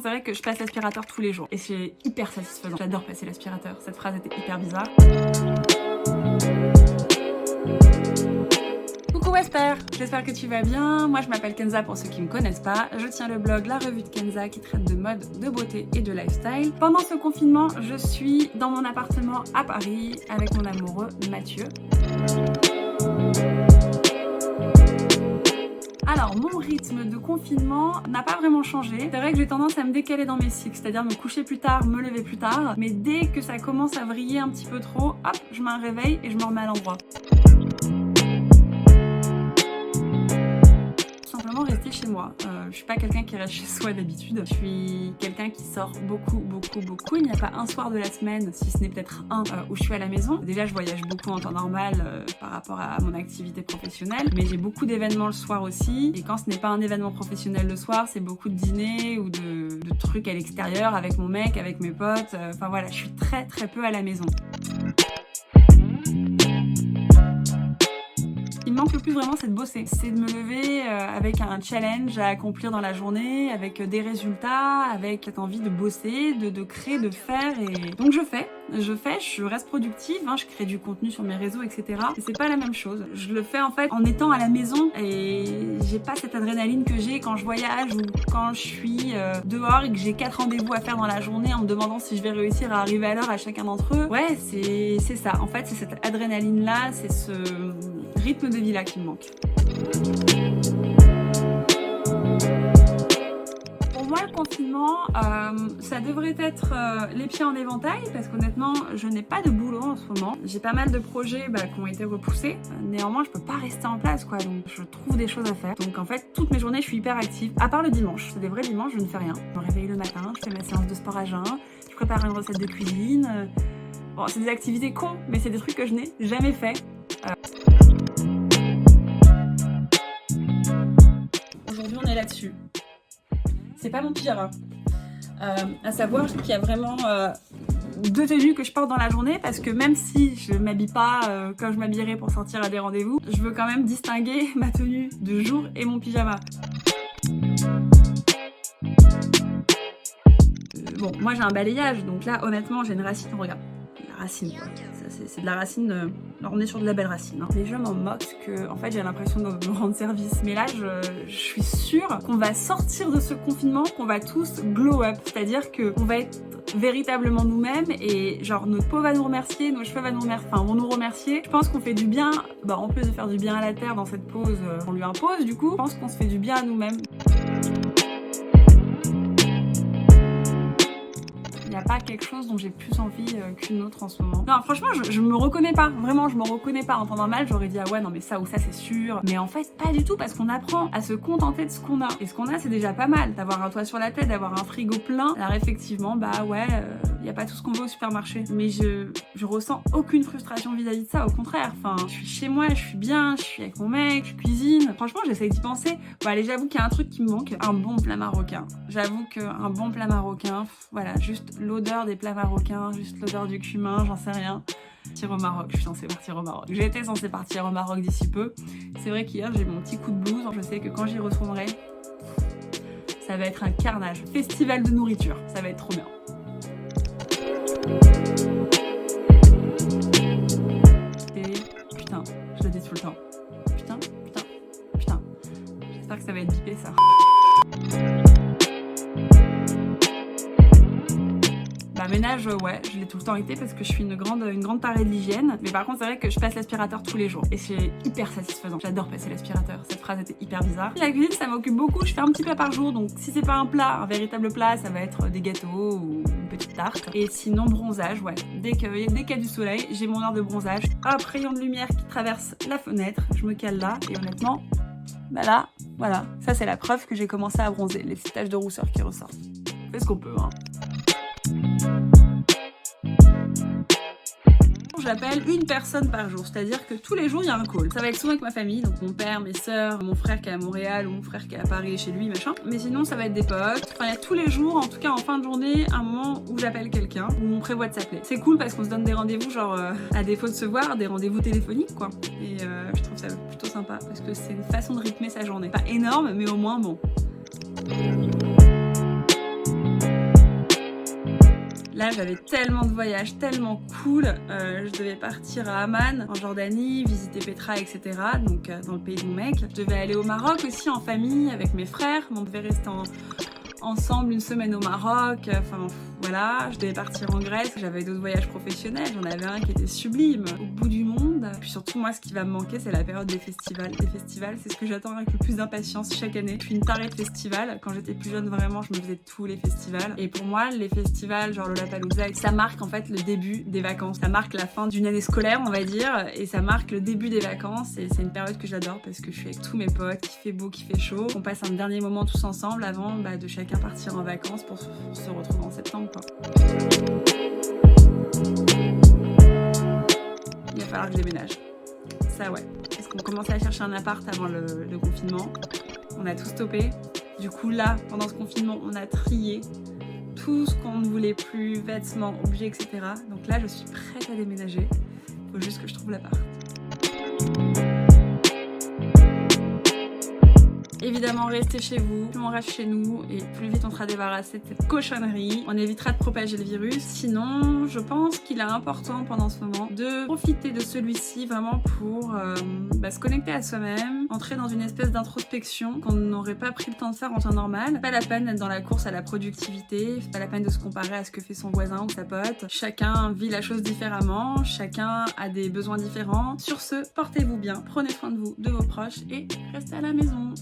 c'est vrai que je passe l'aspirateur tous les jours et c'est hyper satisfaisant. J'adore passer l'aspirateur. Cette phrase était hyper bizarre. Coucou Wesper, j'espère que tu vas bien. Moi je m'appelle Kenza pour ceux qui me connaissent pas. Je tiens le blog La Revue de Kenza qui traite de mode, de beauté et de lifestyle. Pendant ce confinement, je suis dans mon appartement à Paris avec mon amoureux Mathieu. Alors, mon rythme de confinement n'a pas vraiment changé. C'est vrai que j'ai tendance à me décaler dans mes cycles, c'est-à-dire me coucher plus tard, me lever plus tard. Mais dès que ça commence à vriller un petit peu trop, hop, je mets un réveil et je me remets à l'endroit. Simplement rester chez moi. Je suis pas quelqu'un qui reste chez soi d'habitude. Je suis quelqu'un qui sort beaucoup. Il n'y a pas un soir de la semaine, si ce n'est peut-être un, où je suis à la maison. Déjà, je voyage beaucoup en temps normal par rapport à mon activité professionnelle, mais j'ai beaucoup d'événements le soir aussi. Et quand ce n'est pas un événement professionnel le soir, c'est beaucoup de dîners ou de trucs à l'extérieur avec mon mec, avec mes potes. Enfin voilà, je suis très peu à la maison. Ce qui me manque le plus vraiment, c'est de bosser. C'est de me lever avec un challenge à accomplir dans la journée, avec des résultats, avec cette envie de bosser, de créer, de faire. Et donc je fais, je reste productive, hein, je crée du contenu sur mes réseaux, etc. Et c'est pas la même chose. Je le fais en fait en étant à la maison et j'ai pas cette adrénaline que j'ai quand je voyage ou quand je suis dehors et que j'ai 4 rendez-vous à faire dans la journée en me demandant si je vais réussir à arriver à l'heure à chacun d'entre eux. Ouais, c'est ça. En fait, c'est cette adrénaline-là, c'est ce rythme de vie là qui me manque. Pour moi, le confinement, ça devrait être les pieds en éventail parce qu'honnêtement, je n'ai pas de boulot en ce moment. J'ai pas mal de projets qui ont été repoussés. Néanmoins, je peux pas rester en place, quoi. Donc, je trouve des choses à faire. Donc, en fait, toutes mes journées, je suis hyper active. À part le dimanche. C'est des vrais dimanches, je ne fais rien. Je me réveille le matin, je fais ma séance de sport à jeun, je prépare une recette de cuisine. Bon, c'est des activités cons, mais c'est des trucs que je n'ai jamais fait. Aujourd'hui, on est là-dessus. C'est pas mon pyjama. À savoir qu'il y a vraiment deux tenues que je porte dans la journée parce que même si je m'habille pas comme je m'habillerais pour sortir à des rendez-vous, je veux quand même distinguer ma tenue de jour et mon pyjama. Bon, moi j'ai un balayage, donc là honnêtement j'ai une racine, regarde, la racine quoi. C'est de la racine, alors on est sur de la belle racine. Hein. Les gens m'en moquent que, en fait, j'ai l'impression de me rendre service. Mais là, je suis sûre qu'on va sortir de ce confinement, qu'on va tous glow up. C'est-à-dire qu'on va être véritablement nous-mêmes et genre notre peau va nous remercier, nos cheveux vont nous remercier. Je pense qu'on fait du bien, en plus de faire du bien à la terre dans cette pause qu'on lui impose, du coup, je pense qu'on se fait du bien à nous-mêmes. Il n'y a pas quelque chose dont j'ai plus envie qu'une autre en ce moment. Non, franchement, je me reconnais pas. Vraiment, je me reconnais pas. En temps normal, j'aurais dit ah ouais, non mais ça ou ça c'est sûr. Mais en fait, pas du tout parce qu'on apprend à se contenter de ce qu'on a. Et ce qu'on a, c'est déjà pas mal. D'avoir un toit sur la tête, d'avoir un frigo plein. Alors effectivement, il y a pas tout ce qu'on veut au supermarché. Mais je ressens aucune frustration vis-à-vis de ça. Au contraire, je suis chez moi, je suis bien, je suis avec mon mec, je cuisine. Franchement, j'essaye d'y penser. Bon, allez, j'avoue qu'il y a un truc qui me manque. Un bon plat marocain. J'avoue qu'un bon plat marocain, voilà, juste l'odeur des plats marocains, juste l'odeur du cumin, j'en sais rien. Partir au Maroc, je suis censée partir au Maroc. J'étais censée partir au Maroc d'ici peu. C'est vrai qu'hier j'ai mon petit coup de blues. Je sais que quand j'y retournerai, ça va être un carnage. Festival de nourriture, ça va être trop bien. Et putain, je le dis tout le temps. Putain. J'espère que ça va être bipé ça. Ménage, ouais, je l'ai tout le temps été parce que je suis une grande tarée de l'hygiène. Mais par contre, c'est vrai que je passe l'aspirateur tous les jours et c'est hyper satisfaisant. J'adore passer l'aspirateur. Cette phrase était hyper bizarre. La cuisine, ça m'occupe beaucoup. Je fais un petit plat par jour, donc si c'est pas un plat, un véritable plat, ça va être des gâteaux ou une petite tarte. Et sinon, bronzage, ouais. Dès qu'il y a du soleil, j'ai mon heure de bronzage. Hop, rayon de lumière qui traverse la fenêtre. Je me cale là et honnêtement, là, voilà. Ça, c'est la preuve que j'ai commencé à bronzer. Les petites taches de rousseur qui ressortent. On fait ce qu'on peut, hein. J'appelle une personne par jour, c'est-à-dire que tous les jours il y a un call. Ça va être souvent avec ma famille, donc mon père, mes sœurs, mon frère qui est à Montréal ou mon frère qui est à Paris chez lui, machin. Mais sinon ça va être des potes. Enfin, il y a tous les jours, en tout cas en fin de journée, un moment où j'appelle quelqu'un, où on prévoit de s'appeler. C'est cool parce qu'on se donne des rendez-vous, genre à défaut de se voir, des rendez-vous téléphoniques quoi. Et je trouve ça plutôt sympa parce que c'est une façon de rythmer sa journée. Pas énorme, mais au moins bon. Là, j'avais tellement de voyages, tellement cool. Je devais partir à Amman, en Jordanie, visiter Petra, etc. Donc dans le pays de mon mec. Je devais aller au Maroc aussi en famille avec mes frères. On devait rester ensemble une semaine au Maroc. Enfin voilà, je devais partir en Grèce. J'avais d'autres voyages professionnels. J'en avais un qui était sublime, au bout du monde. Puis surtout, moi, ce qui va me manquer, c'est la période des festivals. Les festivals, c'est ce que j'attends avec le plus d'impatience chaque année. Je suis une tarée de festivals. Quand j'étais plus jeune, vraiment, je me faisais tous les festivals. Et pour moi, les festivals, genre Lollapalooza, ça marque en fait le début des vacances. Ça marque la fin d'une année scolaire, on va dire, et ça marque le début des vacances. Et c'est une période que j'adore parce que je suis avec tous mes potes, qu'il fait beau, qu'il fait chaud. On passe un dernier moment tous ensemble avant de chacun partir en vacances pour se retrouver en septembre, quoi. Il va falloir que je déménage. Ça ouais. Parce qu'on commençait à chercher un appart avant le confinement. On a tout stoppé. Du coup là, pendant ce confinement, on a trié tout ce qu'on ne voulait plus, vêtements, objets, etc. Donc là, je suis prête à déménager. Faut juste que je trouve l'appart. Évidemment, restez chez vous, plus on reste chez nous et plus vite on sera débarrassé de cette cochonnerie. On évitera de propager le virus. Sinon, je pense qu'il est important pendant ce moment de profiter de celui-ci vraiment pour se connecter à soi-même, entrer dans une espèce d'introspection qu'on n'aurait pas pris le temps de faire en temps normal. Pas la peine d'être dans la course à la productivité, pas la peine de se comparer à ce que fait son voisin ou sa pote. Chacun vit la chose différemment, chacun a des besoins différents. Sur ce, portez-vous bien, prenez soin de vous, de vos proches et restez à la maison.